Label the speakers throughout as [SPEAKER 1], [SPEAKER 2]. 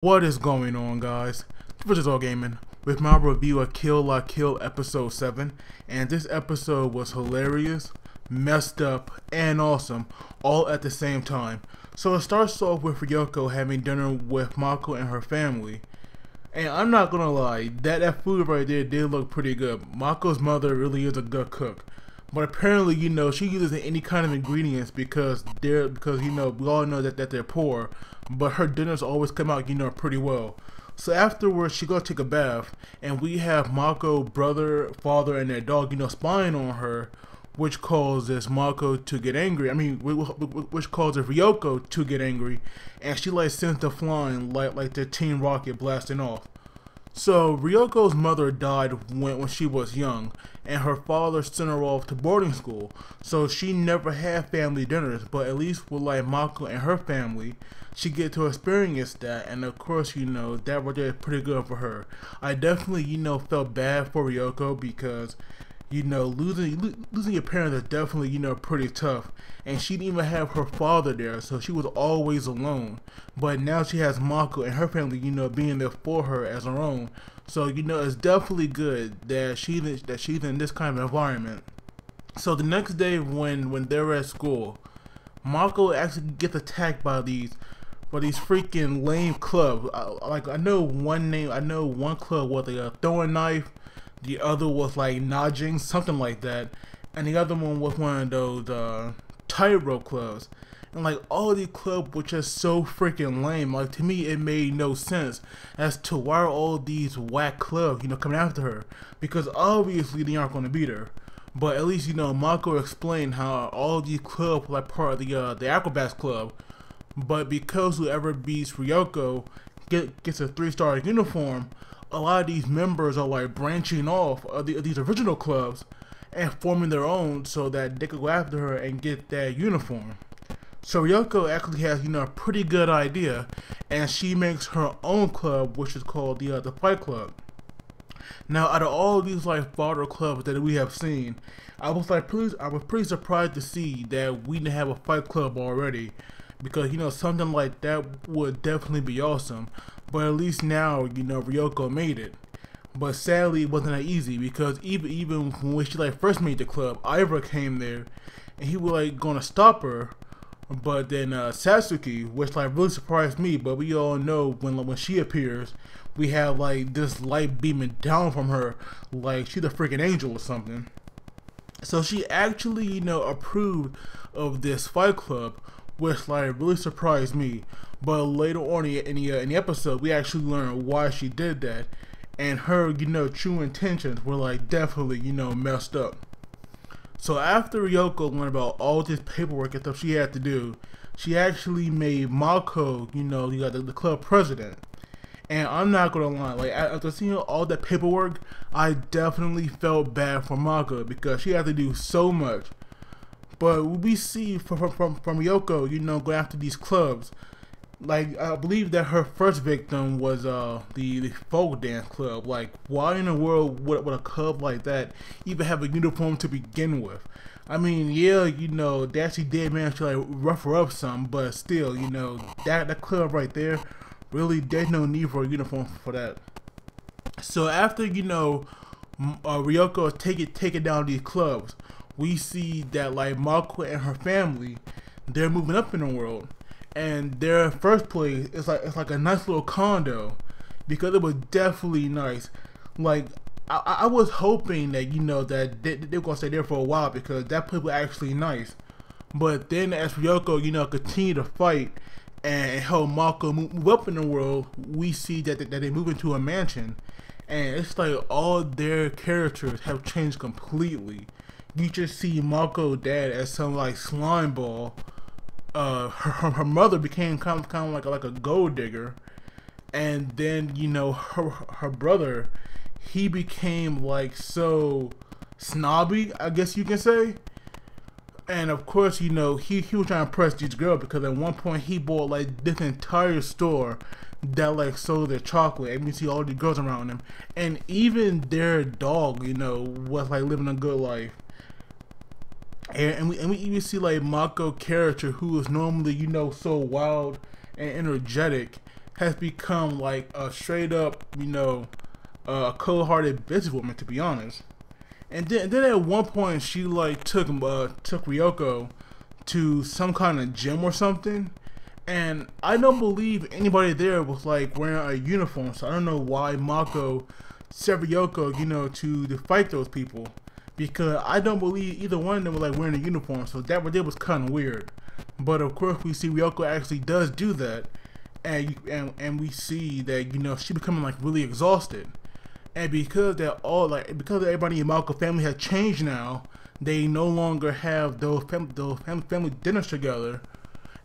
[SPEAKER 1] What is going on, guys? This is All Gaming with my review of Kill La Kill episode 7, and this episode was hilarious, messed up, and awesome all at the same time. So it starts off with Ryuko having dinner with Mako and her family, and I'm not gonna lie, that food right there did look pretty good. Mako's mother really is a good cook, but apparently, she uses any kind of ingredients because we all know that they're poor. But her dinners always come out, pretty well. So afterwards, she goes take a bath, and we have Mako, brother, father, and their dog, spying on her, which causes Mako to get angry. Which causes Ryuko to get angry, and she sends them flying like the Team Rocket blasting off. So Ryuko's mother died when she was young, and her father sent her off to boarding school. So she never had family dinners, but at least with Mako and her family, she get to experience that, and of course, that right there is pretty good for her. I definitely, felt bad for Ryuko because, losing your parents is definitely, pretty tough. And she didn't even have her father there, so she was always alone. But now she has Mako and her family, being there for her as her own. So, it's definitely good that she's in this kind of environment. So the next day when they're at school, Mako actually gets attacked by these freaking lame clubs. I know one club with a throwing knife, the other was nudging, something like that, and the other one was one of those tightrope clubs. And all these clubs were just so freaking lame. To me, it made no sense as to why are all these whack clubs, coming after her, because obviously they aren't going to beat her. But at least Mako explained how all these clubs were part of the Acrobats Club. But because whoever beats Ryuko gets a 3-star uniform, a lot of these members are branching off of these original clubs and forming their own so that they could go after her and get that uniform. So Ryuko actually has a pretty good idea, and she makes her own club, which is called the Fight Club. Now, out of all these Fodder clubs that we have seen, I was pretty surprised to see that we didn't have a Fight Club already. Because something like that would definitely be awesome, but at least now Ryuko made it. But sadly, it wasn't that easy because even when she first made the club, Ivor came there, and he was gonna stop her, but then Satsuki, which really surprised me. But we all know when she appears, we have this light beaming down from her, she's a freaking angel or something. So she actually approved of this Fight Club, which really surprised me. But later on in the episode, we actually learned why she did that, and her true intentions were definitely messed up. So after Ryuko learned about all this paperwork and stuff she had to do, she actually made Mako the club president. And I'm not gonna lie, after seeing all that paperwork, I definitely felt bad for Mako because she had to do so much. But we see from Ryuko, go after these clubs. I believe that her first victim was the folk dance club. Why in the world would a club like that even have a uniform to begin with? I mean, yeah, they actually did manage to rough her up some, but still, that club right there, really, there's no need for a uniform for that. So after Ryuko is taking down these clubs, we see that Mako and her family, they're moving up in the world, and their first place is it's a nice little condo, because it was definitely nice. I was hoping that that they were gonna stay there for a while because that place was actually nice. But then as Ryuko continued to fight and help Mako move up in the world, we see that they move into a mansion, and it's all their characters have changed completely. You just see Mako dad as some slime ball. Her mother became kind of like a gold digger, and then her brother, he became so snobby, I guess you can say. And of course, he was trying to impress this girl because at one point he bought this entire store that sold their chocolate, and you see all the girls around him, and even their dog, was living a good life. And we even see Mako character, who is normally so wild and energetic, has become like a straight up, a cold-hearted businesswoman, to be honest. And then at one point she like took Ryuko to some kind of gym or something, and I don't believe anybody there was like wearing a uniform, so I don't know why Mako sent Ryuko, to fight those people, because I don't believe either one of them were like wearing a uniform, so that right there was kind of weird. But of course we see Ryuko actually does do that, and we see that she becoming like really exhausted. And because because everybody in Mako family has changed now, they no longer have those family dinners together,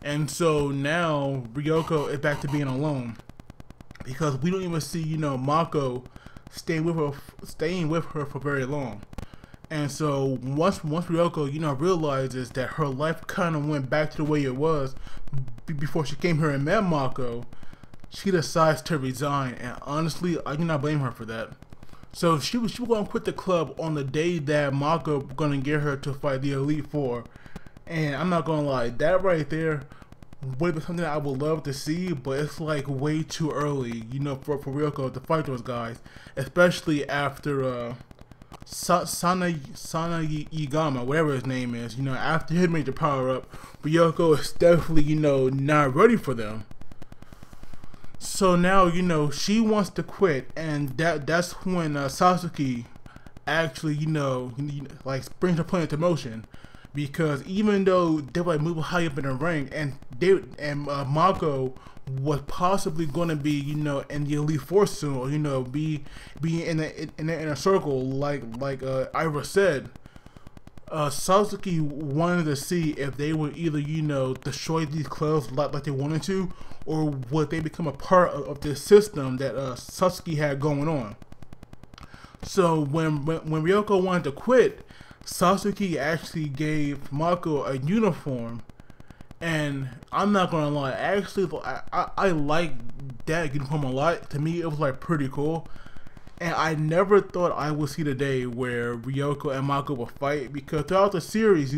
[SPEAKER 1] and so now Ryuko is back to being alone, because we don't even see Mako staying with her for very long. And so once Ryuko realizes that her life kind of went back to the way it was before she came here and met Mako, she decides to resign, and honestly, I do not blame her for that. So she was going to quit the club on the day that Mako going to get her to fight the Elite Four, and I'm not going to lie, that right there would be something that I would love to see, but it's like way too early, for Ryuko to fight those guys, especially after Sana Yigama, whatever his name is, after he made the power up, Ryuko is definitely, not ready for them. So now, she wants to quit, and that's when Sasuke actually, like brings her plan into motion, because even though they were like moving high up in the rank, and Mako was possibly going to be, in the Elite Four soon, or be in a circle like Ira said. Sasuke wanted to see if they would either destroy these clubs like they wanted to, or would they become a part of this system that Sasuke had going on. So when Ryuko wanted to quit, Sasuke actually gave Mako a uniform, and I'm not gonna lie, actually I like that uniform a lot. To me, it was like pretty cool. And I never thought I would see the day where Ryuko and Mako would fight, because throughout the series,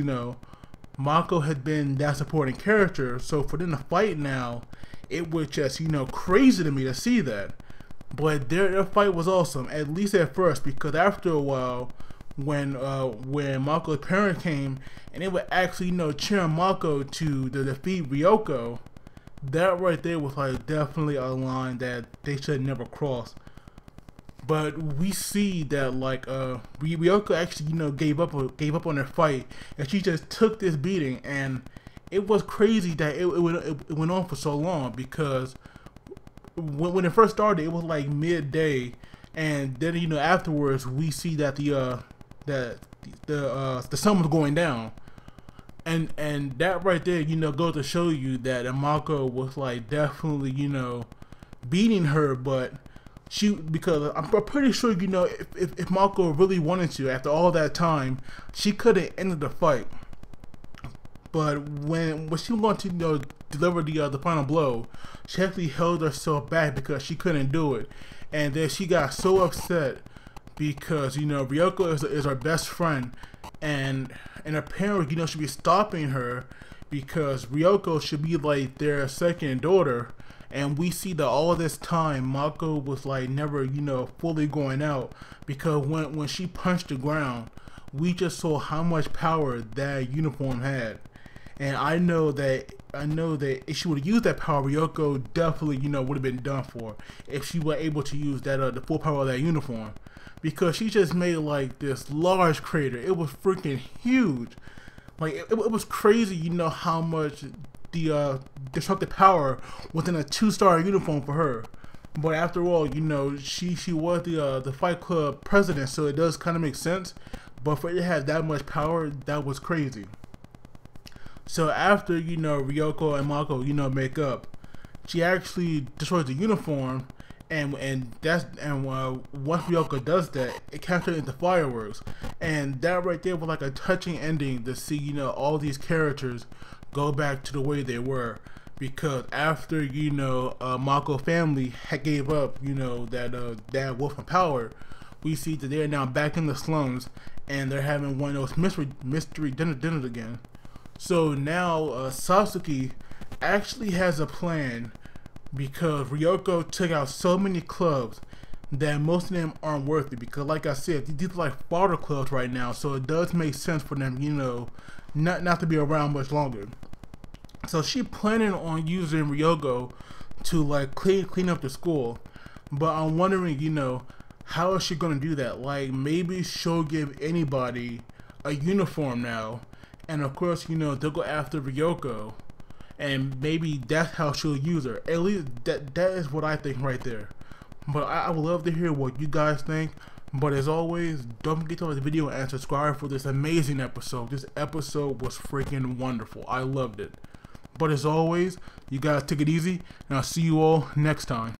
[SPEAKER 1] Mako had been that supporting character, so for them to fight now, it was just, crazy to me to see that. But their fight was awesome, at least at first, because after a while, when Mako's parent came, and they were actually, cheering Mako to defeat Ryuko, that right there was like definitely a line that they should never cross. But we see that like Ryuko actually gave up on their fight, and she just took this beating, and it was crazy that it went on for so long, because when it first started it was like midday, and then afterwards we see that the sun was going down, and that right there goes to show you that Mako was like definitely beating her, but because I'm pretty sure if Mako really wanted to, after all that time, she could have ended the fight. But when she was going to deliver the final blow, she actually held herself back because she couldn't do it, and then she got so upset because Ryuko is her best friend, and her parents should be stopping her, because Ryuko should be like their second daughter. And we see that all this time Mako was like never fully going out, because when she punched the ground, we just saw how much power that uniform had. And I know that if she would have used that power, Ryuko definitely would have been done for, if she were able to use that the full power of that uniform, because she just made like this large crater. It was freaking huge. Like it was crazy how much the destructive power within a 2-star uniform for her. But after all, she was the Fight Club president, so it does kind of make sense. But for it to have that much power, that was crazy. So after Ryuko and Mako make up, she actually destroys the uniform, and once Ryuko does that, it captures into fireworks, and that right there was like a touching ending to see all these characters go back to the way they were, because after Mako family had gave up that wolf of power, we see that they're now back in the slums, and they're having one of those mystery dinners again. So now Sasuke actually has a plan because Ryuko took out so many clubs that most of them aren't worth it, because like I said, these are like fodder clubs right now, so it does make sense for them, you know, not to be around much longer. So she planning on using Ryuko to like clean up the school, but I'm wondering, you know, how is she gonna do that? Like maybe she'll give anybody a uniform now, and of course, you know, they'll go after Ryuko, and maybe that's how she'll use her. At least that is what I think right there. But I would love to hear what you guys think. But as always, don't forget to like the video and subscribe for this amazing episode. This episode was freaking wonderful. I loved it. But as always, you guys take it easy, and I'll see you all next time.